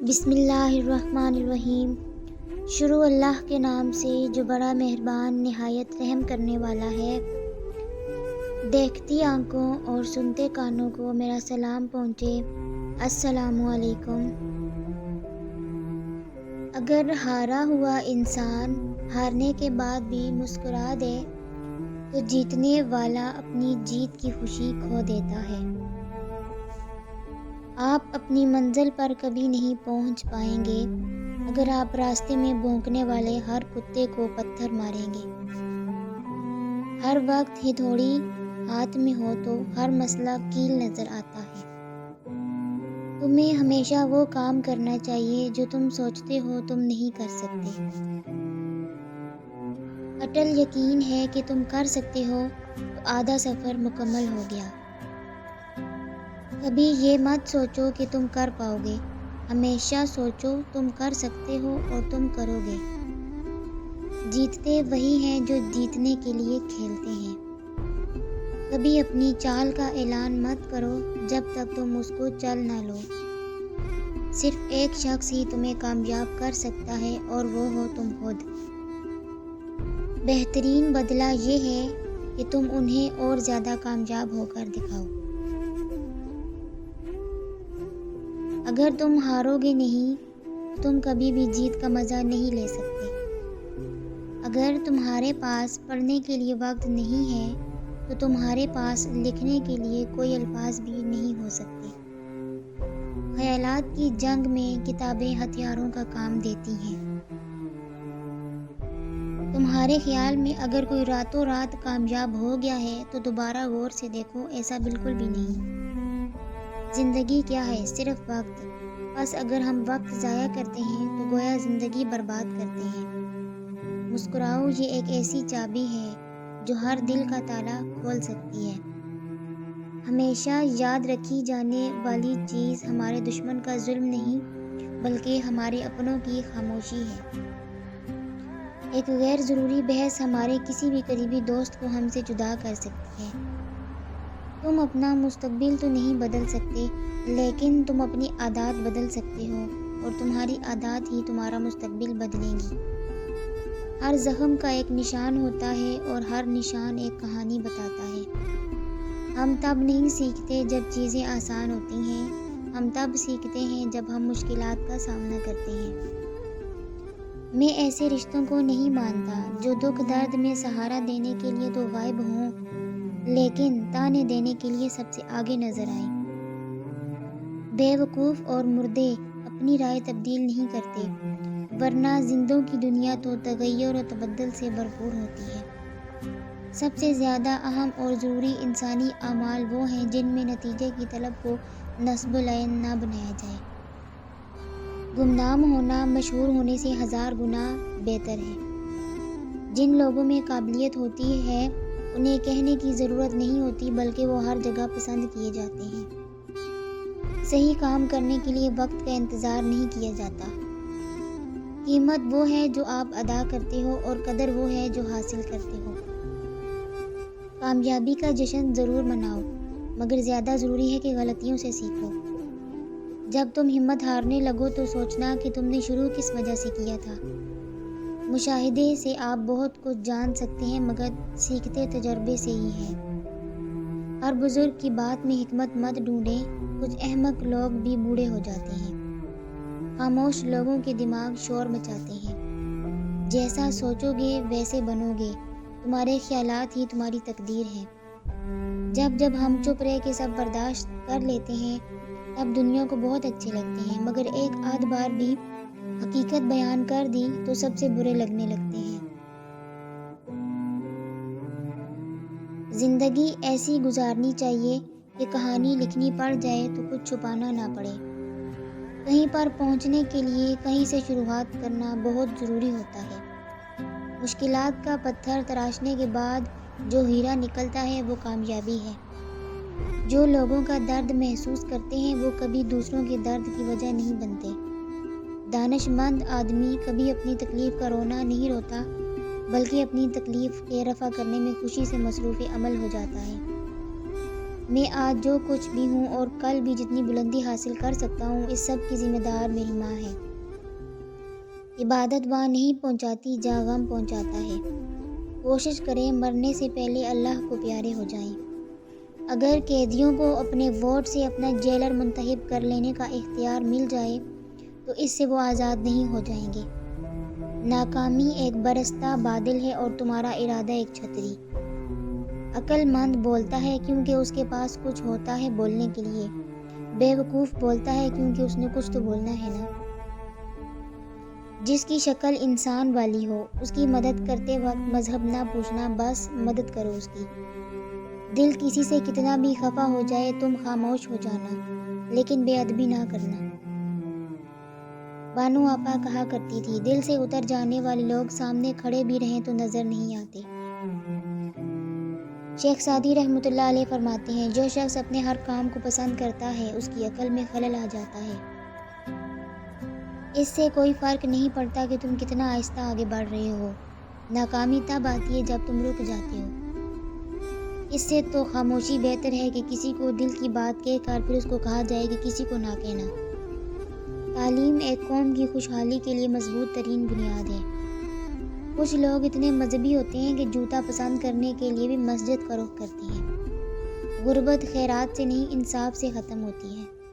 بسم اللہ الرحمن الرحیم۔ شروع اللہ کے نام سے جو بڑا مہربان نہایت رحم کرنے والا ہے۔ دیکھتی آنکھوں اور سنتے کانوں کو میرا سلام پہنچے، السلام علیکم۔ اگر ہارا ہوا انسان ہارنے کے بعد بھی مسکرا دے تو جیتنے والا اپنی جیت کی خوشی کھو دیتا ہے۔ آپ اپنی منزل پر کبھی نہیں پہنچ پائیں گے اگر آپ راستے میں بھونکنے والے ہر کتے کو پتھر ماریں گے۔ ہر وقت ہتھوڑی ہاتھ میں ہو تو ہر مسئلہ کیل نظر آتا ہے۔ تمہیں ہمیشہ وہ کام کرنا چاہیے جو تم سوچتے ہو تم نہیں کر سکتے۔ اٹل یقین ہے کہ تم کر سکتے ہو تو آدھا سفر مکمل ہو گیا۔ کبھی یہ مت سوچو کہ تم کر پاؤ گے، ہمیشہ سوچو تم کر سکتے ہو اور تم کرو گے۔ جیتتے وہی ہیں جو جیتنے کے لیے کھیلتے ہیں۔ کبھی اپنی چال کا اعلان مت کرو جب تک تم اس کو چل نہ لو۔ صرف ایک شخص ہی تمہیں کامیاب کر سکتا ہے اور وہ ہو تم خود۔ بہترین بدلہ یہ ہے کہ تم انہیں اور زیادہ کامیاب ہو کر دکھاؤ۔ اگر تم ہارو گے نہیں تو تم کبھی بھی جیت کا مزہ نہیں لے سکتے۔ اگر تمہارے پاس پڑھنے کے لیے وقت نہیں ہے تو تمہارے پاس لکھنے کے لیے کوئی الفاظ بھی نہیں ہو سکتے۔ خیالات کی جنگ میں کتابیں ہتھیاروں کا کام دیتی ہیں۔ تمہارے خیال میں اگر کوئی راتوں رات کامیاب ہو گیا ہے تو دوبارہ غور سے دیکھو، ایسا بالکل بھی نہیں۔ زندگی کیا ہے؟ صرف وقت۔ بس اگر ہم وقت ضائع کرتے ہیں تو گویا زندگی برباد کرتے ہیں۔ مسکراؤ، یہ ایک ایسی چابی ہے جو ہر دل کا تالا کھول سکتی ہے۔ ہمیشہ یاد رکھی جانے والی چیز ہمارے دشمن کا ظلم نہیں بلکہ ہمارے اپنوں کی خاموشی ہے۔ ایک غیر ضروری بحث ہمارے کسی بھی قریبی دوست کو ہم سے جدا کر سکتی ہے۔ تم اپنا مستقبل تو نہیں بدل سکتے لیکن تم اپنی عادات بدل سکتے ہو اور تمہاری عادات ہی تمہارا مستقبل بدلیں گی۔ ہر زخم کا ایک نشان ہوتا ہے اور ہر نشان ایک کہانی بتاتا ہے۔ ہم تب نہیں سیکھتے جب چیزیں آسان ہوتی ہیں، ہم تب سیکھتے ہیں جب ہم مشکلات کا سامنا کرتے ہیں۔ میں ایسے رشتوں کو نہیں مانتا جو دکھ درد میں سہارا دینے کے لیے تو غائب ہوں لیکن تانے دینے کے لیے سب سے آگے نظر آئیں۔ بے وقوف اور مردے اپنی رائے تبدیل نہیں کرتے ورنہ زندوں کی دنیا تو تغیر و تبدل سے بھرپور ہوتی ہے۔ سب سے زیادہ اہم اور ضروری انسانی اعمال وہ ہیں جن میں نتیجے کی طلب کو نصب العین نہ بنایا جائے۔ گمنام ہونا مشہور ہونے سے 1000 گنا بہتر ہے۔ جن لوگوں میں قابلیت ہوتی ہے انہیں کہنے کی ضرورت نہیں ہوتی بلکہ وہ ہر جگہ پسند کیے جاتے ہیں۔ صحیح کام کرنے کے لیے وقت کا انتظار نہیں کیا جاتا۔ قیمت وہ ہے جو آپ ادا کرتے ہو اور قدر وہ ہے جو حاصل کرتے ہو۔ کامیابی کا جشن ضرور مناؤ مگر زیادہ ضروری ہے کہ غلطیوں سے سیکھو۔ جب تم ہمت ہارنے لگو تو سوچنا کہ تم نے شروع کس وجہ سے کیا تھا۔ مشاہدے سے آپ بہت کچھ جان سکتے ہیں مگر سیکھتے تجربے سے ہی ہیں۔ ہر بزرگ کی بات میں حکمت مت ڈھونڈیں، کچھ احمق لوگ بھی بوڑھے ہو جاتے ہیں۔ خاموش لوگوں کے دماغ شور مچاتے ہیں۔ جیسا سوچو گے ویسے بنو گے، تمہارے خیالات ہی تمہاری تقدیر ہیں۔ جب ہم چپ رہ کے سب برداشت کر لیتے ہیں تب دنیا کو بہت اچھے لگتے ہیں مگر ایک آدھ بار بھی حقیقت بیان کر دی تو سب سے برے لگنے لگتے ہیں۔ زندگی ایسی گزارنی چاہیے کہ کہانی لکھنی پڑ جائے تو کچھ چھپانا نہ پڑے۔ کہیں پر پہنچنے کے لیے کہیں سے شروعات کرنا بہت ضروری ہوتا ہے۔ مشکلات کا پتھر تراشنے کے بعد جو ہیرا نکلتا ہے وہ کامیابی ہے۔ جو لوگوں کا درد محسوس کرتے ہیں وہ کبھی دوسروں کے درد کی وجہ نہیں بنتے۔ دانش مند آدمی کبھی اپنی تکلیف کا رونا نہیں روتا بلکہ اپنی تکلیف کے رفع کرنے میں خوشی سے مصروف عمل ہو جاتا ہے۔ میں آج جو کچھ بھی ہوں اور کل بھی جتنی بلندی حاصل کر سکتا ہوں، اس سب کی ذمہ دار میری ماں ہے۔ عبادت وہاں نہیں پہنچاتی جہاں غم پہنچاتا ہے۔ کوشش کریں مرنے سے پہلے اللہ کو پیارے ہو جائیں۔ اگر قیدیوں کو اپنے ووٹ سے اپنا جیلر منتخب کر لینے کا اختیار مل جائے تو اس سے وہ آزاد نہیں ہو جائیں گے۔ ناکامی ایک برستا بادل ہے اور تمہارا ارادہ ایک چھتری۔ عقل مند بولتا ہے کیونکہ اس کے پاس کچھ ہوتا ہے بولنے کے لیے۔ بے وقوف بولتا ہے کیونکہ اس نے کچھ تو بولنا ہے نا۔ جس کی شکل انسان والی ہو، اس کی مدد کرتے وقت مذہب نہ پوچھنا، بس مدد کرو اس کی۔ دل کسی سے کتنا بھی خفا ہو جائے تم خاموش ہو جانا، لیکن بے ادبی نہ کرنا۔ بانو آپا کہا کرتی تھی، دل سے اتر جانے والے لوگ سامنے کھڑے بھی رہیں تو نظر نہیں آتے۔ شیخ سعدی رحمۃ اللہ علیہ فرماتے ہیں، جو شخص اپنے ہر کام کو پسند کرتا ہے اس کی عقل میں خلل آ جاتا ہے۔ اس سے کوئی فرق نہیں پڑتا کہ تم کتنا آہستہ آگے بڑھ رہے ہو، ناکامی تب آتی ہے جب تم رک جاتے ہو۔ اس سے تو خاموشی بہتر ہے کہ کسی کو دل کی بات کہہ کر پھر اس کو کہا جائے کہ کسی کو نہ کہنا۔ تعلیم ایک قوم کی خوشحالی کے لیے مضبوط ترین بنیاد ہے۔ کچھ لوگ اتنے مذہبی ہوتے ہیں کہ جوتا پسند کرنے کے لیے بھی مسجد کا رخ کرتے ہیں۔ غربت خیرات سے نہیں، انصاف سے ختم ہوتی ہے۔